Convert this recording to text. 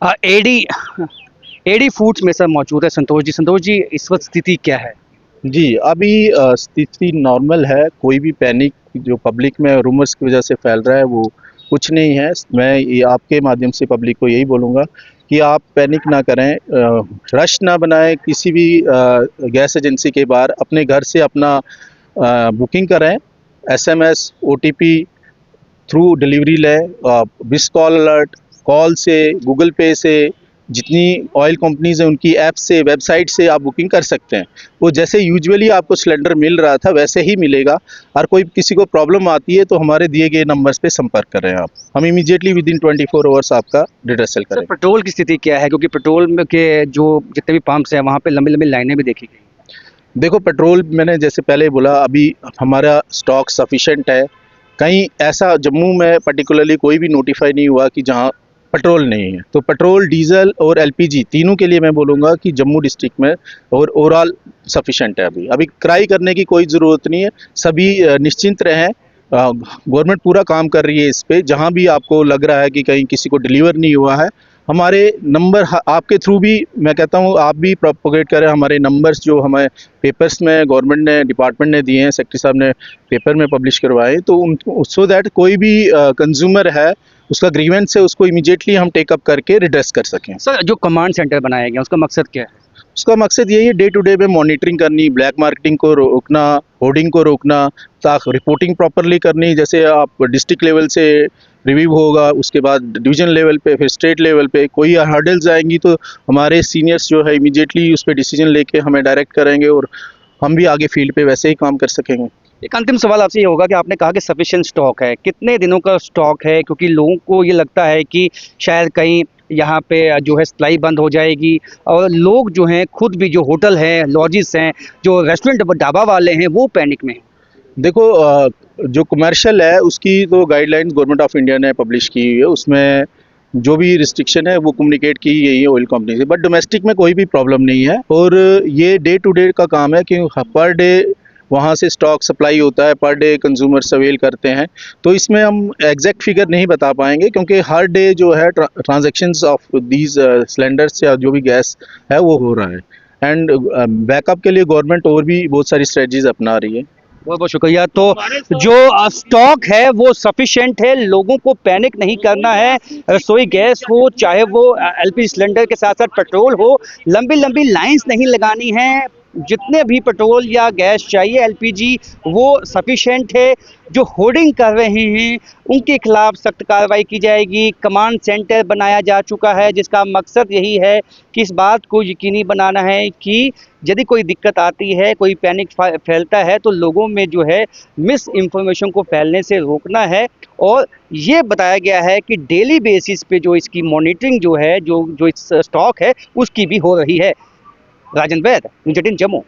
AD AD foods में sir मौजूद है संतोष जी। संतोष जी, इस वक्त स्थिति क्या है? जी, अभी स्थिति नॉर्मल है। कोई भी पैनिक जो पब्लिक में रूमर्स की वजह से फैल रहा है वो कुछ नहीं है। मैं ये आपके माध्यम से पब्लिक को यही बोलूँगा कि आप पैनिक ना करें, रश ना बनाएं किसी भी गैस एजेंसी के बाहर। अपने घर से अपना बुकिंग करें, एसएमएस ओटीपी थ्रू डिलीवरी लें, मिस कॉल अलर्ट कॉल से, गूगल पे से, जितनी ऑयल कंपनीज हैं उनकी ऐप से, वेबसाइट से आप बुकिंग कर सकते हैं। वो जैसे यूजुअली आपको सिलेंडर मिल रहा था वैसे ही मिलेगा। और कोई किसी को प्रॉब्लम आती है तो हमारे दिए गए नंबर्स पे संपर्क करें आप। हम इमीडिएटली विद इन 24 आवर्स आपका रिड्रेसल सर, करें। पेट्रोल की स्थिति क्या है? क्योंकि पेट्रोल में के जो जितने भी पंप्स हैं वहाँ पे लंबी लंबी लाइनें भी देखी गई। देखो, पेट्रोल मैंने जैसे पहले बोला, अभी हमारा स्टॉक सफिशेंट है। कहीं ऐसा जम्मू में पर्टिकुलरली कोई भी नोटिफाई नहीं हुआ कि जहाँ पेट्रोल नहीं है। तो पेट्रोल, डीजल और एलपीजी तीनों के लिए मैं बोलूँगा कि जम्मू डिस्ट्रिक्ट में और ओवरऑल सफिशेंट है। अभी अभी क्राई करने की कोई ज़रूरत नहीं है। सभी निश्चिंत रहें। गवर्नमेंट पूरा काम कर रही है इस पे। जहाँ भी आपको लग रहा है कि कहीं किसी को डिलीवर नहीं हुआ है, हमारे नंबर आपके थ्रू भी मैं कहता हूँ आप भी प्रोपोगेट करें। हमारे नंबर्स जो हमें पेपर्स में गवर्नमेंट ने, डिपार्टमेंट ने दिए हैं, सेक्रेटरी साहब ने पेपर में पब्लिश करवाए, तो उन सो दैट कोई भी कंज्यूमर है उसका ग्रीवेंस है उसको इमीडिएटली हम टेकअप करके रिड्रेस कर सकें। सर, जो कमांड सेंटर बनाया गया उसका मकसद क्या है? उसका मकसद यही है, डे टू डे में मॉनिटरिंग करनी, ब्लैक मार्केटिंग को रोकना, होर्डिंग को रोकना, ताकि रिपोर्टिंग प्रॉपरली करनी। जैसे आप डिस्ट्रिक्ट लेवल से रिव्यू होगा, उसके बाद डिवीजन लेवल पे, फिर स्टेट लेवल पे कोई हर्डल्स आएंगी तो हमारे सीनियर्स जो है इमीडिएटली उस पर डिसीजन लेके हमें डायरेक्ट करेंगे और हम भी आगे फील्ड पे वैसे ही काम कर सकेंगे। एक अंतिम सवाल आपसे ये होगा कि आपने कहा कि सफिशिएंट स्टॉक है, कितने दिनों का स्टॉक है? क्योंकि लोगों को ये लगता है कि शायद कहीं यहाँ पे जो है सप्लाई बंद हो जाएगी, और लोग जो हैं खुद भी, जो होटल हैं, लॉजेस हैं, जो रेस्टोरेंट ढाबा वाले हैं, वो पैनिक में हैं। देखो, जो कमर्शियल है उसकी तो गाइडलाइंस गवर्नमेंट ऑफ इंडिया ने पब्लिश की हुई है। उसमें जो भी रिस्ट्रिक्शन है वो कम्युनिकेट की गई है ऑयल कंपनी से। बट डोमेस्टिक में कोई भी प्रॉब्लम नहीं है। और ये डे टू डे का काम है कि पर डे वहाँ से स्टॉक सप्लाई होता है, पर डे कंज्यूमर अवेल करते हैं। तो इसमें हम एग्जैक्ट फिगर नहीं बता पाएंगे क्योंकि हर डे जो है ट्रांजेक्शन्स ऑफ दीज सिलेंडर्स या जो भी गैस है वो हो रहा है। एंड बैकअप के लिए गवर्नमेंट और भी बहुत सारी स्ट्रेटजीज अपना रही है। बहुत बहुत शुक्रिया। तो जो स्टॉक है वो सफिशिएंट है, लोगों को पैनिक नहीं करना है। रसोई गैस हो, चाहे वो एलपीजी सिलेंडर के साथ साथ पेट्रोल हो, लंबी लंबी लाइंस नहीं लगानी है। जितने भी पेट्रोल या गैस चाहिए, एलपीजी, वो सफिशिएंट है। जो होर्डिंग कर रहे हैं उनके खिलाफ सख्त कार्रवाई की जाएगी। कमांड सेंटर बनाया जा चुका है जिसका मकसद यही है कि इस बात को यकीनी बनाना है कि यदि कोई दिक्कत आती है, कोई पैनिक फैलता है, तो लोगों में जो है मिस इन्फॉर्मेशन को फैलने से रोकना है। और ये बताया गया है कि डेली बेसिस पे जो इसकी मॉनिटरिंग जो है, जो जो इस स्टॉक है उसकी भी हो रही है। राजन वैद, न्यूज़ 18 जम्मू।